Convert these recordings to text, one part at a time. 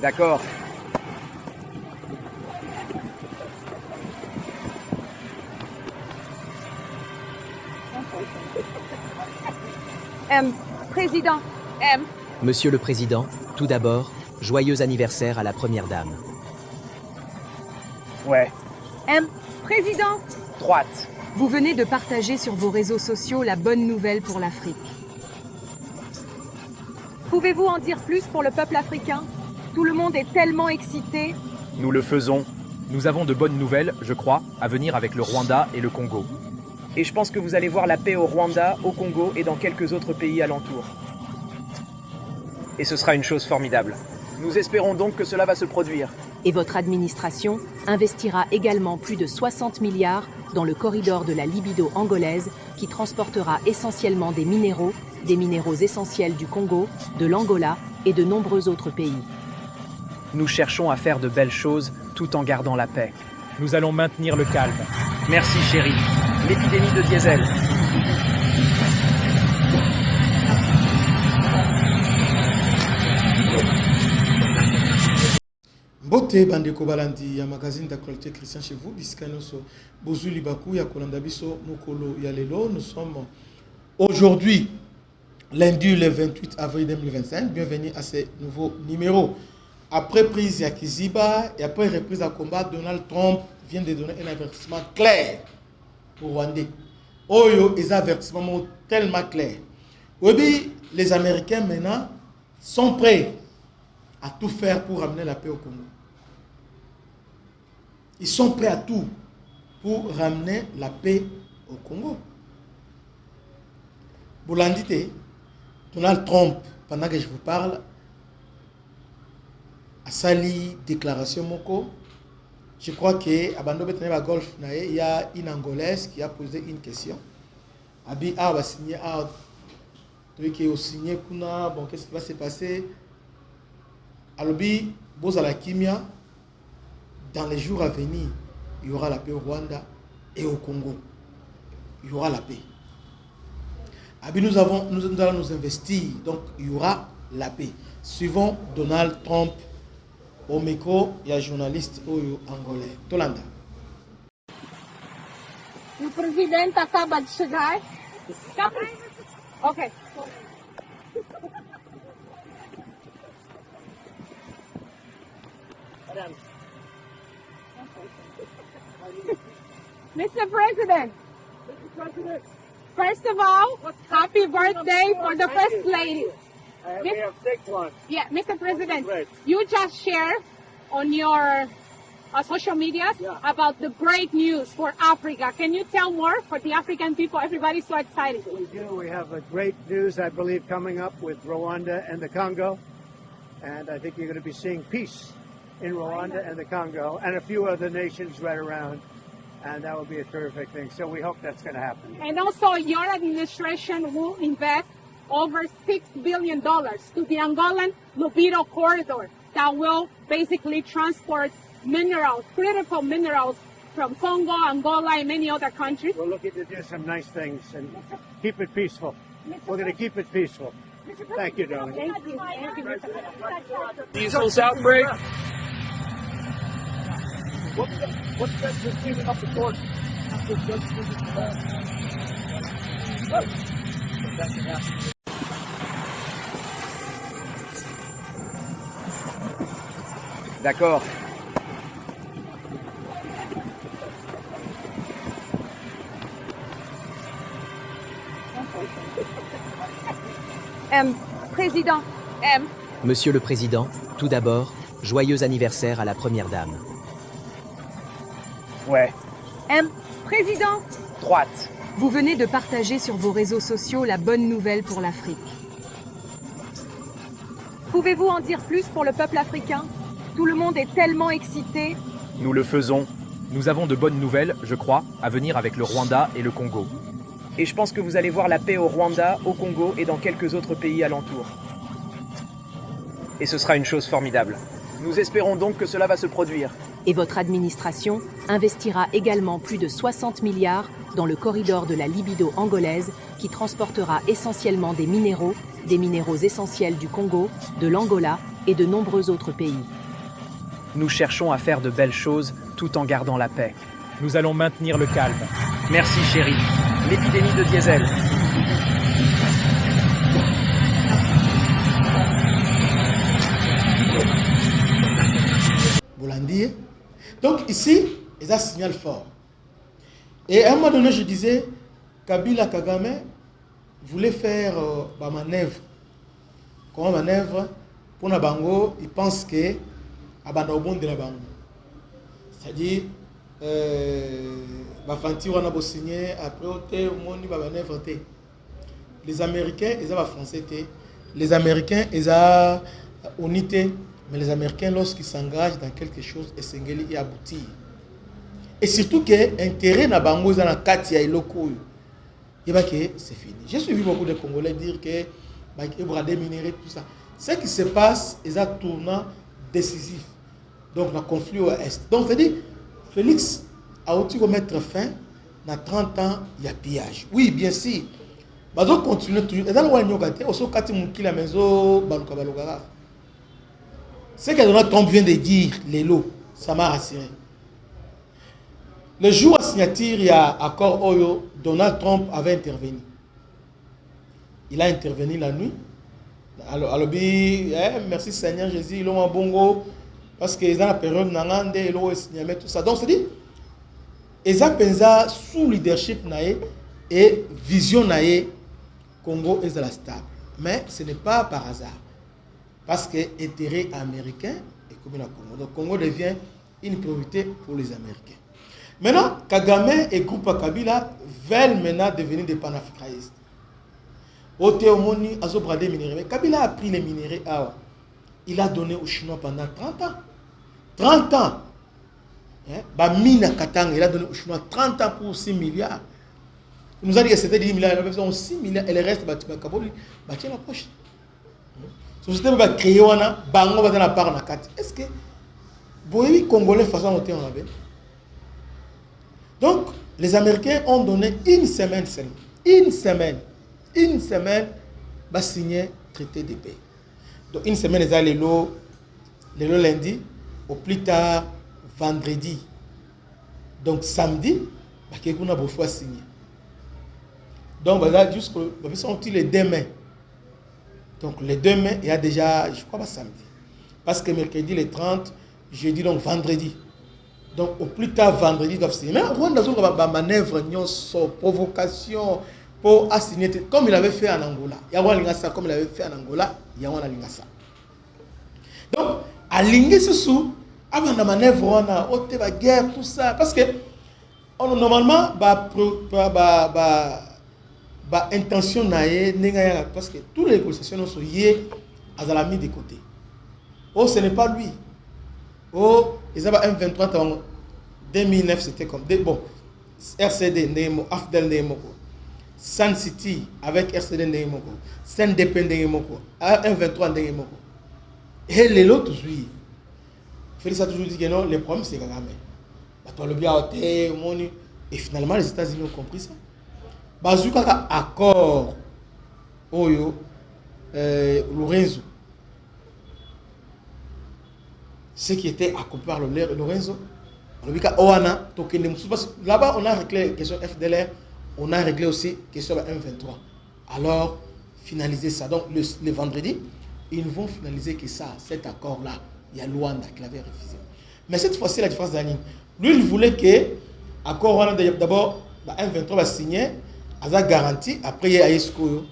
D'accord. Président. Monsieur le Président, tout d'abord, joyeux anniversaire à la Première Dame. Ouais. Président. Droite. Vous venez de partager sur vos réseaux sociaux la bonne nouvelle pour l'Afrique. Pouvez-vous en dire plus pour le peuple africain? Tout le monde est tellement excité. Nous le faisons. Nous avons de bonnes nouvelles, je crois, à venir avec le Rwanda et le Congo. Et je pense que vous allez voir la paix au Rwanda, au Congo et dans quelques autres pays alentours. Et ce sera une chose formidable. Nous espérons donc que cela va se produire. Et votre administration investira également plus de 60 milliards dans le corridor de la libido angolaise qui transportera essentiellement des minéraux essentiels du Congo, de l'Angola et de nombreux autres pays. Nous cherchons à faire de belles choses tout en gardant la paix. Nous allons maintenir le calme. Merci chérie. L'épidémie de diesel. Mbote bandeko balandi ya magazine d'actualité Christian chez vous bisika nyonso bozuli baku ya kolanda biso mokolo ya lelo. Nous sommes aujourd'hui lundi le 28 avril 2025. Bienvenue à ce nouveau numéro. Après prise à Kiziba et après reprise à combat, Donald Trump vient de donner un avertissement clair au Rwandais. Oyo, les avertissements tellement clairs. Oui, les Américains maintenant sont prêts à tout faire pour ramener la paix au Congo. Ils sont prêts à tout pour ramener la paix au Congo. Boulandité, Donald Trump, pendant que je vous parle, a sali déclaration moko. Je crois que à Bando Betane Golf, il y a une Angolaise qui a posé une question. Abi va signer qui est signé kuna bon qu'est-ce qui va se passer? Alobi Bozala Kimia, dans les jours à venir, il y aura la paix au Rwanda et au Congo. Il y aura la paix. Abi nous allons nous investir, donc il y aura la paix. Suivons Donald Trump. Au micro, il y a un journaliste angolais. Tolanda. O presidente acaba de chegar. Ok. Mr. President, first of all, happy birthday for the First Lady. We have 6 ones. Yeah, Mr. President, you just shared on your social media about the great news for Africa. Can you tell more for the African people? Everybody's so excited. We do. We have a great news, I believe, coming up with Rwanda and the Congo. And I think you're going to be seeing peace in Rwanda and the Congo and a few other nations right around. And that will be a terrific thing. So we hope that's going to happen. And also, your administration will invest over $6 billion to the Angolan Lubero corridor that will basically transport minerals, critical minerals from Congo, Angola, and many other countries. We're looking to do some nice things and keep it peaceful. We're going to keep it peaceful. Thank you, darling. Thank you. Thank you, Mr. President. Diesel's outbreak. What's that just giving up the court? D'accord. Président. Monsieur le Président, tout d'abord, joyeux anniversaire à la Première Dame. Ouais. Président. Droite. Vous venez de partager sur vos réseaux sociaux la bonne nouvelle pour l'Afrique. Pouvez-vous en dire plus pour le peuple africain? Tout le monde est tellement excité. Nous le faisons. Nous avons de bonnes nouvelles, je crois, à venir avec le Rwanda et le Congo. Et je pense que vous allez voir la paix au Rwanda, au Congo et dans quelques autres pays alentours. Et ce sera une chose formidable. Nous espérons donc que cela va se produire. Et votre administration investira également plus de 60 milliards dans le corridor de la libido angolaise qui transportera essentiellement des minéraux des minéraux essentiels du Congo, de l'Angola et de nombreux autres pays. Nous cherchons à faire de belles choses tout en gardant la paix. Nous allons maintenir le calme. Merci chérie. L'épidémie de diesel. Bolandi. Donc ici, il y a un signal fort. Et à un moment donné, je disais, Kabila Kagame voulait faire ma manœuvre. Comment manœuvre? Pour Nabango, il pense que Abandon de Nabango. C'est-à-dire, Bafanti on a signé après manœuvre. Les Américains, ils ont français. Les Américains, ils ont unité. Mais les Américains, lorsqu'ils s'engagent dans quelque chose, ils aboutir. Et surtout que l'intérêt na bango dans la katia et loko, c'est fini. J'ai suivi beaucoup de Congolais dire que les bradés minéraux, tout ça. Ce qui se passe, ils ont un tournant décisif. Donc, le conflit au Est. Donc, c'est-à-dire, Félix a aussi mettre fin, dans 30 ans, il y a pillage. Oui, bien sûr. Mais on continue toujours. Et dans le Wanyogate, on se fait la maison, ce que Donald Trump vient de dire, les lots, ça m'a rassuré. Le jour à signature, il y a accord Oyo, Donald Trump avait intervenu. Il a intervenu la nuit. Alors, merci Seigneur Jésus, il a un bongo, parce que dans la période, il a signé tout ça. Donc, c'est-à-dire, ils ont pensé sous leadership et vision Congo est stable. Mais ce n'est pas par hasard. Parce que l'intérêt américain est comme le Congo. Donc, le Congo devient une priorité pour les Américains. Maintenant, Kagame et groupe Kabila veulent maintenant devenir des panafricanistes. Au Théomoni, à Zobradé minéraux. Kabila a pris les minéraux. Il a donné aux Chinois pendant 30 ans. 30 ans. Mine Katanga, il a donné aux Chinois 30 ans pour 6 milliards. Il nous a dit que c'était 10 milliards, il a besoin de 6 milliards et le reste, il a la poche. Société va créer wana bango va dans la part na kati. Est-ce que boyebi congolais façon noter on avait. Donc les Américains ont donné une semaine seulement. Une semaine va signer traité de paix. Donc une semaine ils ont les lots lundi au plus tard vendredi. Donc samedi bah quelqu'un a beau signer. Donc voilà jusqu'au bah sont les demain. Donc, les 2 mai, il y a déjà, je crois pas samedi. Parce que mercredi, les 30, jeudi, donc vendredi. Donc, au plus tard, vendredi, ils doivent signer. Mais Rwanda, il y a une manœuvre, une provocation pour assigner, comme il avait fait en Angola. Il y a un ça, comme il avait fait en Angola, il y a un ça. Donc, aligner ce sous, avant la manœuvre, on a la guerre, tout ça. Parce que, normalement, intention parce que toutes les négociations sont liées à la mise de côté. Oh, ce n'est pas lui. Oh, ils avaient un 23 ans. 2009, c'était comme. Bon, RCD, Nemo, Afdel Nemoko. Sun City avec RCD Nemoko. Sun Depend Nemoko. Un 23 Nemoko. Et les autres, oui. Félix a toujours dit que non, le problème c'est Kagame. Et finalement, les États-Unis ont compris ça. Bazooka accord Oyo Lorenzo. Ce qui était accompli par Lorenzo. Là-bas, on a réglé la question FDLR, on a réglé aussi la question M23. Alors, finaliser ça. Donc, le vendredi, ils vont finaliser que ça, cet accord-là. Il y a Luanda qui l'avait refusé. Mais cette fois-ci, la différence d'Anine. Lui, il voulait que l'accord, d'abord, M23 va signer. Il a garanti, après il y a Esco.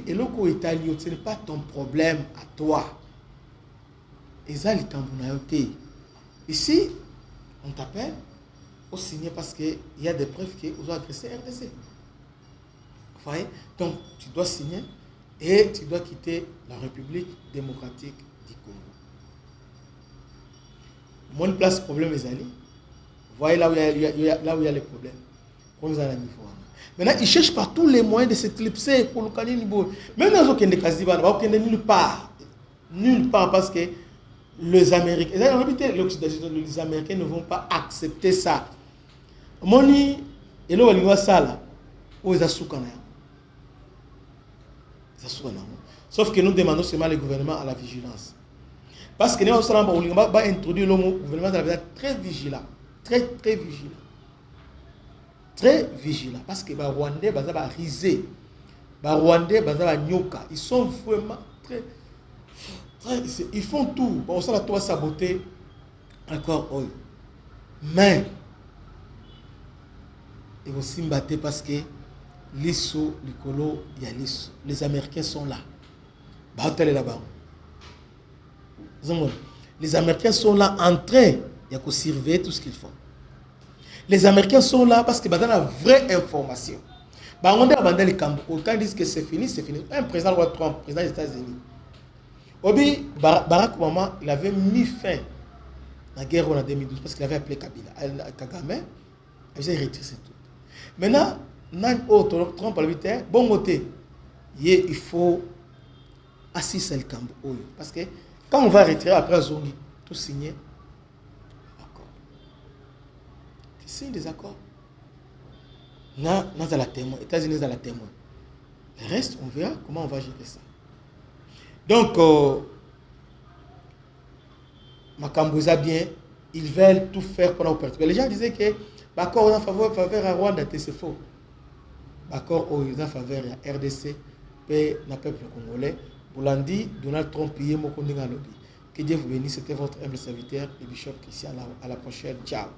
Et l'autre italien, ce n'est pas ton problème à toi. Ici, on t'appelle au signer parce qu'il y a des preuves qu'ils ont agressé RDC. Vous voyez? Donc, tu dois signer et tu dois quitter la République démocratique du Congo. Mon place, problème est allé. Vous voyez là où il y a les problèmes. Maintenant, ils cherchent par tous les moyens de s'éclipser pour le Kali Nibo. Même dans les Kaziban, ils ne vont nulle part. Nulle part parce que les Américains, les Américains ne vont pas accepter ça. Moni, et là, il y a ça là, où ils ont soukana. Sauf que nous demandons seulement le gouvernement à la vigilance. Parce que nous allons introduire le gouvernement très vigilant. Très vigilant. Très vigilant. Parce que les Rwandais sont risés. Les Rwandais sont nyoka. Ils sont vraiment très. Ils font tout. On s'en a saboter. Encore, oui. Mais, ils vont s'y battre parce que l'ISO, l'Icolo, il y a l'ISO. Les Américains sont là. Là-bas. Les Américains sont là en train de surveiller tout ce qu'ils font. Les Américains sont là parce qu'ils ont la vraie information. Quand ils disent que c'est fini, c'est fini. Un président Trump, président des États-Unis, Barack Obama, il avait mis fin à la guerre en 2012 parce qu'il avait appelé Kagame, il avait retiré tout. Maintenant, Trump a dit, bon côté, il faut assister le camp. Parce que quand on va retirer après Zongi, tout signé, d'accord. Tu signes des accords. Nous avons la témoin. Les États-Unis ont la témoin. Le reste, on verra comment on va gérer ça. Donc, Macambouza bien, ils veulent tout faire pour nous perturber. Les gens disaient que l'accord en faveur à Rwanda, c'est faux. L'accord en faveur à RDC, le peuple congolais. Boulandi, Donald Trump, que Dieu vous bénisse. C'était votre humble serviteur, le bishop Christian. À la prochaine. Ciao.